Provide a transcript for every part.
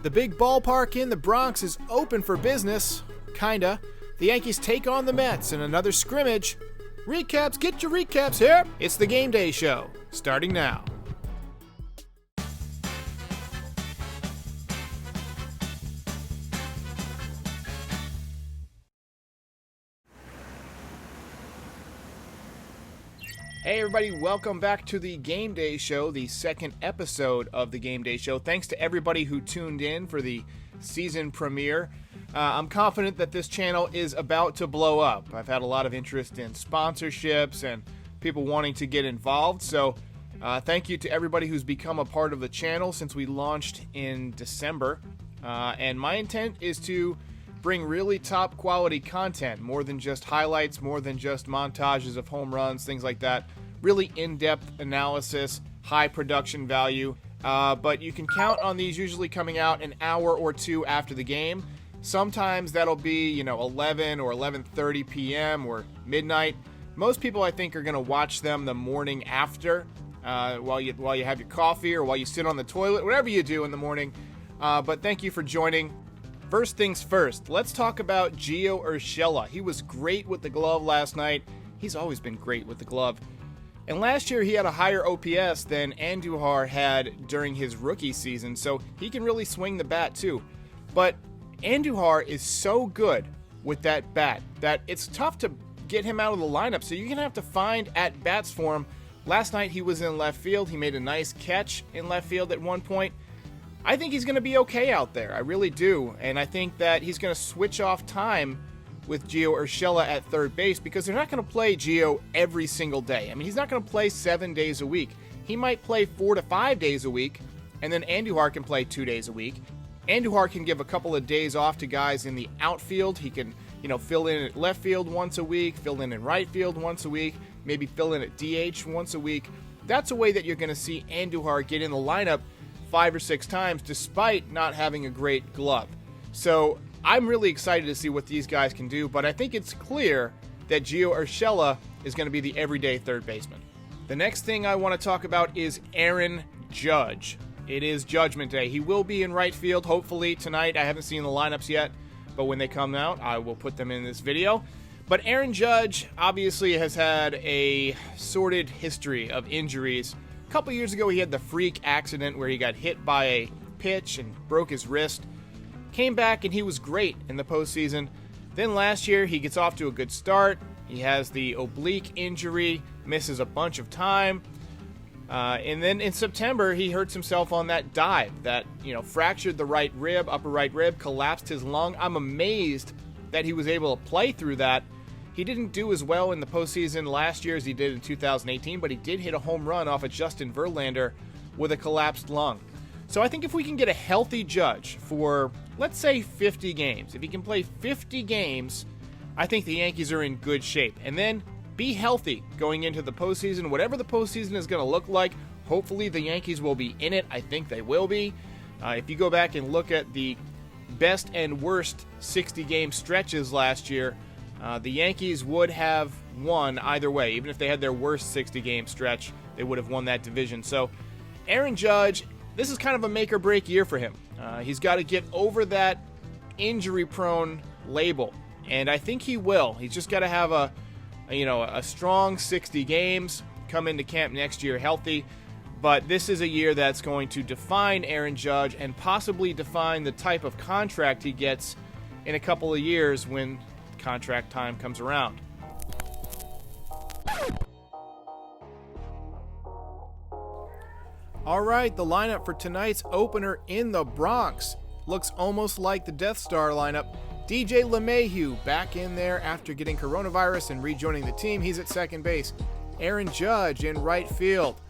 The big ballpark in the Bronx is open for business. Kinda. The Yankees take on the Mets in another scrimmage. Recaps, get your recaps here. It's the Game Day Show, starting now. Hey everybody, welcome back to the Game Day Show, the second episode of the Game Day Show. Thanks to everybody who tuned in for the season premiere. I'm confident that this channel is about to blow up. I've had a lot of interest in sponsorships and people wanting to get involved, so thank you to everybody who's become a part of the channel since we launched in December. And my intent is to bring really top quality content, more than just highlights, more than just montages of home runs, things like that. Really in-depth analysis, high production value, but you can count on these usually coming out an hour or two after the game. Sometimes that'll be, 11 or 11:30 p.m. or midnight. Most people, I think, are going to watch them the morning after, while you have your coffee or while you sit on the toilet, whatever you do in the morning. But thank you for joining. First things first, let's talk about Gio Urshela. He was great with the glove last night. He's always been great with the glove. And last year he had a higher OPS than Andujar had during his rookie season, so he can really swing the bat too. But Andujar is so good with that bat that it's tough to get him out of the lineup, so you're going to have to find at-bats for him. Last night he was in left field. He made a nice catch in left field at one point. I think he's going to be okay out there. I really do. And I think that he's going to switch off time with Gio Urshela at third base because they're not going to play Gio every single day. I mean, he's not going to play 7 days a week. He might play 4 to 5 days a week, and then Andujar can play 2 days a week. Andujar can give a couple of days off to guys in the outfield. He can, fill in at left field once a week, fill in right field once a week, maybe fill in at DH once a week. That's a way that you're going to see Andujar get in the lineup 5 or 6 times despite not having a great glove. So I'm really excited to see what these guys can do, but I think it's clear that Gio Urshela is going to be the everyday third baseman. The next thing I want to talk about is Aaron Judge. It is Judgment Day. He will be in right field hopefully tonight. I haven't seen the lineups yet, but when they come out, I will put them in this video. But Aaron Judge obviously has had a sordid history of injuries. A couple years ago, he had the freak accident where he got hit by a pitch and broke his wrist. Came back and he was great in the postseason. Then last year, he gets off to a good start. He has the oblique injury, misses a bunch of time. And then in September, he hurts himself on that dive that, fractured the right rib, upper right rib, collapsed his lung. I'm amazed that he was able to play through that. He didn't do as well in the postseason last year as he did in 2018, but he did hit a home run off of Justin Verlander with a collapsed lung. So I think if we can get a healthy Judge for, let's say, 50 games, if he can play 50 games, I think the Yankees are in good shape. And then be healthy going into the postseason. Whatever the postseason is going to look like, hopefully the Yankees will be in it. I think they will be. If you go back and look at the best and worst 60-game stretches last year, the Yankees would have won either way. Even if they had their worst 60-game stretch, they would have won that division. So Aaron Judge, this is kind of a make-or-break year for him. He's got to get over that injury-prone label, and I think he will. He's just got to have a strong 60 games, come into camp next year healthy. But this is a year that's going to define Aaron Judge and possibly define the type of contract he gets in a couple of years when contract time comes around. All right, the lineup for tonight's opener in the Bronx looks almost like the Death Star lineup. DJ LeMahieu back in there after getting coronavirus and rejoining the team. He's at second base. Aaron Judge in right field.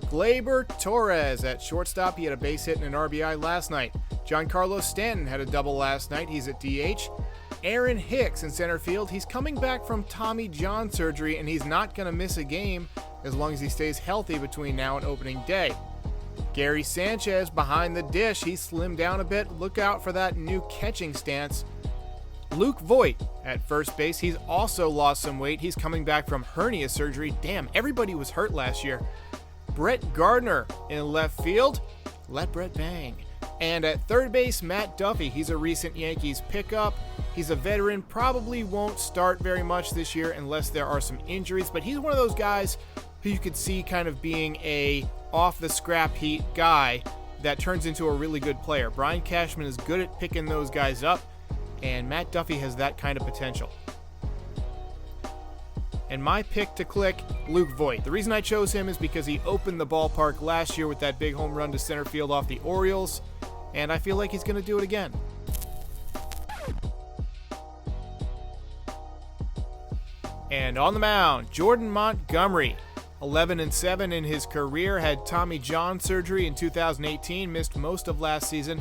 Gleyber Torres at shortstop. He had a base hit and an RBI last night. Giancarlo Stanton had a double last night. He's at DH. Aaron Hicks in center field. He's coming back from Tommy John surgery, and he's not going to miss a game as long as he stays healthy between now and opening day. Gary Sanchez behind the dish. He slimmed down a bit. Look out for that new catching stance. Luke Voit at first base. He's also lost some weight. He's coming back from hernia surgery. Damn, everybody was hurt last year. Brett Gardner in left field. Let Brett bang. And at third base, Matt Duffy. He's a recent Yankees pickup. He's a veteran, probably won't start very much this year unless there are some injuries, but he's one of those guys who you could see kind of being a off the scrap heap guy that turns into a really good player. Brian Cashman is good at picking those guys up, and Matt Duffy has that kind of potential. And my pick to click, Luke Voit. The reason I chose him is because he opened the ballpark last year with that big home run to center field off the Orioles, and I feel like he's going to do it again. And on the mound, Jordan Montgomery. 11-7 in his career, had Tommy John surgery in 2018, missed most of last season.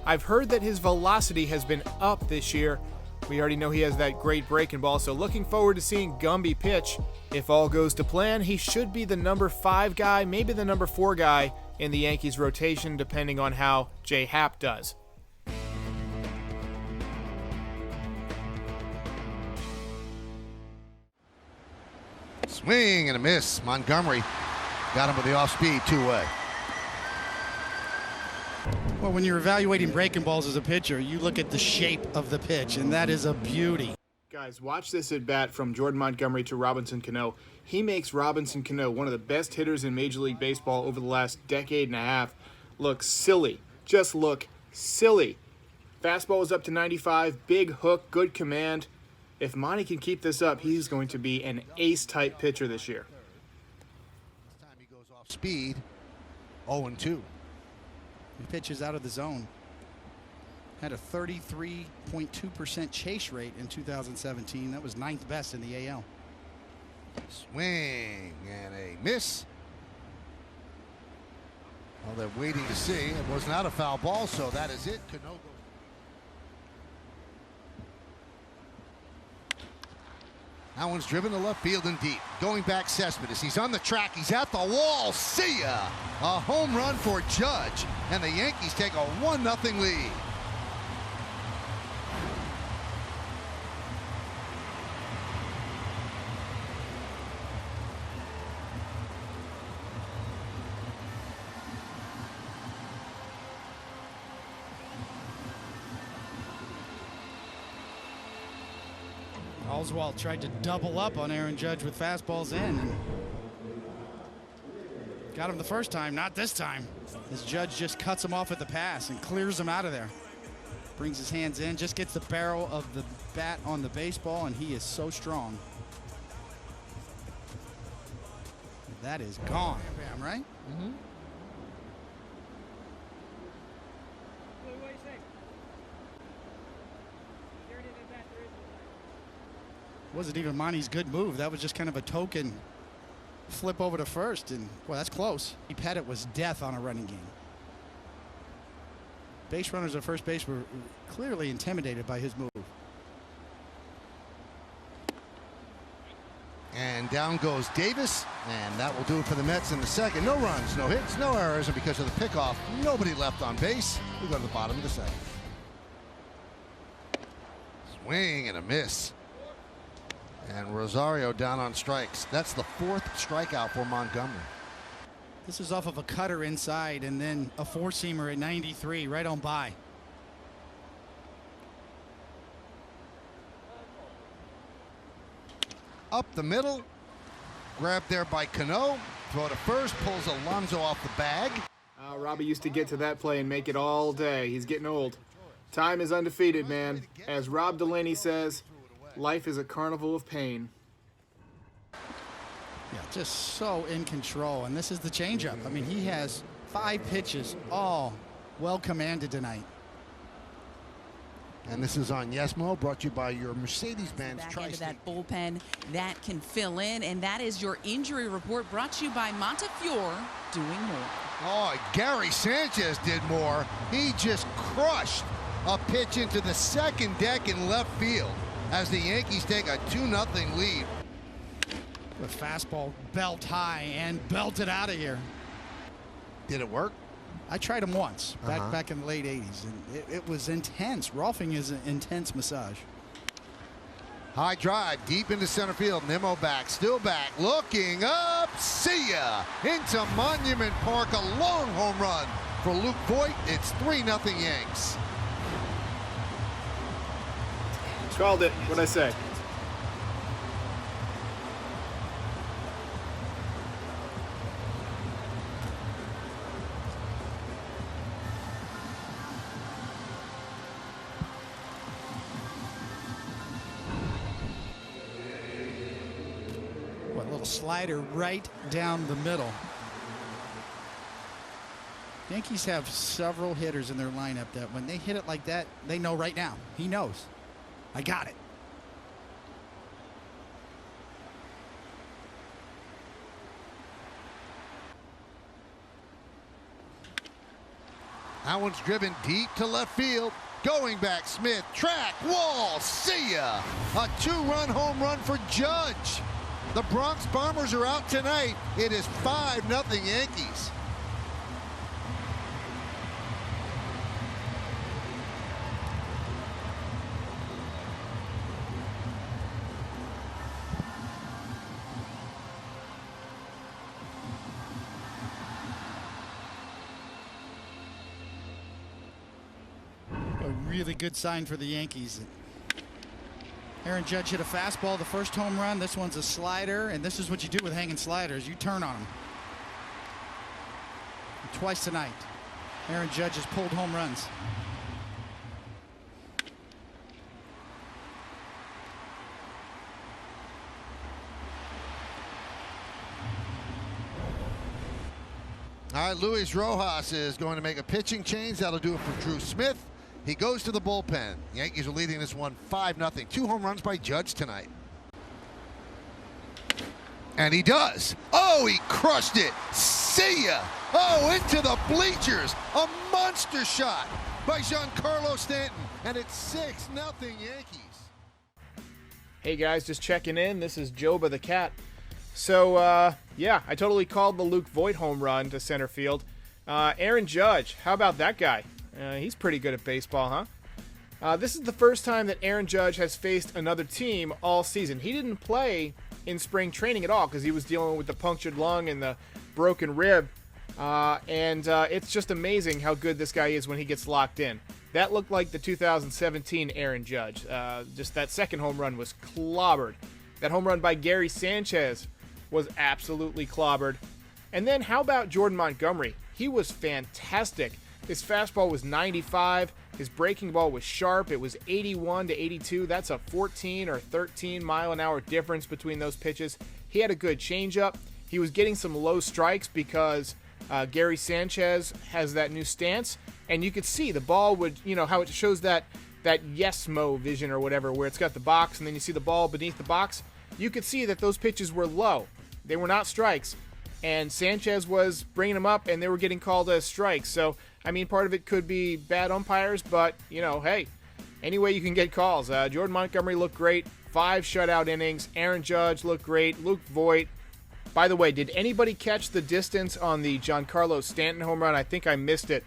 I've heard that his velocity has been up this year. We already know he has that great breaking ball, so looking forward to seeing Gumby pitch. If all goes to plan, he should be the number 5 guy, maybe the number 4 guy in the Yankees rotation, depending on how J. Happ does. Swing and a miss. Montgomery got him with the off-speed 2-way. Well, when you're evaluating breaking balls as a pitcher, you look at the shape of the pitch, and that is a beauty. Guys, watch this at bat from Jordan Montgomery to Robinson Cano. He makes Robinson Cano, one of the best hitters in Major League Baseball over the last decade and a half, look silly. Just look silly. Fastball is up to 95, big hook, good command. If Monty can keep this up, he's going to be an ace-type pitcher this year. This time he goes off speed, 0-2. He pitches out of the zone. Had a 33.2% chase rate in 2017. That was 9th best in the AL. Swing and a miss. Well, they're waiting to see. It was not a foul ball, so that is it. Cano goes. That one's driven to left field and deep. Going back, Cespedes. He's on the track. He's at the wall. See ya! A home run for Judge, and the Yankees take a 1-0 lead. Oswalt tried to double up on Aaron Judge with fastballs in. And got him the first time, not this time. As Judge just cuts him off at the pass and clears him out of there. Brings his hands in, just gets the barrel of the bat on the baseball, and he is so strong. That is gone, bam, right? Mm-hmm. Wasn't even Monty's good move. That was just kind of a token flip over to first, and well, that's close. Pettit was death on a running game. Base runners at first base were clearly intimidated by his move. And down goes Davis, and that will do it for the Mets in the second. No runs, no hits, no errors, and because of the pickoff, nobody left on base. We go to the bottom of the second. Swing and a miss. And Rosario down on strikes. That's the 4th strikeout for Montgomery. This is off of a cutter inside and then a 4-seamer at 93 right on by. Up the middle. Grabbed there by Cano. Throw to first. Pulls Alonso off the bag. Robbie used to get to that play and make it all day. He's getting old. Time is undefeated, man. As Rob Delaney says, life is a carnival of pain. Yeah, just so in control. And this is the changeup. I mean, he has 5 pitches, all well commanded tonight. And this is on Yes Mo, brought to you by your Mercedes-Benz Back Tri-State. into that bullpen that can fill in, and that is your injury report brought to you by Montefiore, doing more. Oh, Gary Sanchez did more. He just crushed a pitch into the second deck in left field as the Yankees take a 2-0 lead. The fastball belt high and belted out of here. Did it work? I tried him once back in the late 80s, and it was intense. Rolfing is an intense massage. High drive deep into center field. Nimmo back, still back, looking up. See ya! Into Monument Park, a long home run for Luke Voit. It's 3-0 Yanks. Called it. What'd I say? What, a little slider right down the middle. Yankees have several hitters in their lineup that when they hit it like that, they know right now. He knows. I got it. That one's driven deep to left field. Going back, Smith, track, wall, see ya! A 2-run home run for Judge. The Bronx Bombers are out tonight. It is 5-0 Yankees. A really good sign for the Yankees. Aaron Judge hit a fastball the first home run. This one's a slider, and this is what you do with hanging sliders. You turn on them. Twice tonight, Aaron Judge has pulled home runs. All right, Luis Rojas is going to make a pitching change. That'll do it for Drew Smith. He goes to the bullpen. The Yankees are leading this one 5-0. 2 home runs by Judge tonight. And he does. Oh, he crushed it. See ya. Oh, into the bleachers. A monster shot by Giancarlo Stanton. And it's 6-0 Yankees. Hey guys, just checking in. This is Joba the Cat. So, yeah, I totally called the Luke Voit home run to center field. Aaron Judge, how about that guy? He's pretty good at baseball, huh? This is the first time that Aaron Judge has faced another team all season. He didn't play in spring training at all because he was dealing with the punctured lung and the broken rib. It's just amazing how good this guy is when he gets locked in. That looked like the 2017 Aaron Judge. Just that second home run was clobbered. That home run by Gary Sanchez was absolutely clobbered. And then how about Jordan Montgomery? He was fantastic. His fastball was 95. His breaking ball was sharp. It was 81 to 82. That's a 14 or 13 mile an hour difference between those pitches. He had a good changeup. He was getting some low strikes because Gary Sanchez has that new stance. And you could see the ball would, how it shows that yes-mo vision or whatever, where it's got the box and then you see the ball beneath the box. You could see that those pitches were low. They were not strikes. And Sanchez was bringing them up and they were getting called as strikes. So, part of it could be bad umpires, but, hey, any way you can get calls. Jordan Montgomery looked great. 5 shutout innings. Aaron Judge looked great. Luke Voit. By the way, did anybody catch the distance on the Giancarlo Stanton home run? I think I missed it.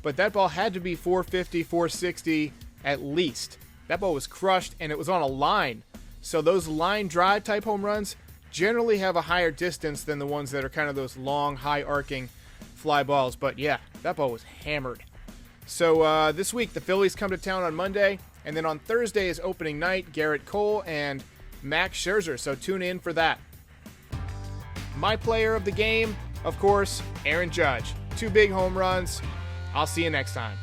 But that ball had to be 450, 460 at least. That ball was crushed and it was on a line. So those line drive type home runs generally have a higher distance than the ones that are kind of those long, high arcing fly balls. But yeah, that ball was hammered. So this week, the Phillies come to town on Monday. And then on Thursday is opening night, Garrett Cole and Max Scherzer. So tune in for that. My player of the game, of course, Aaron Judge. 2 big home runs. I'll see you next time.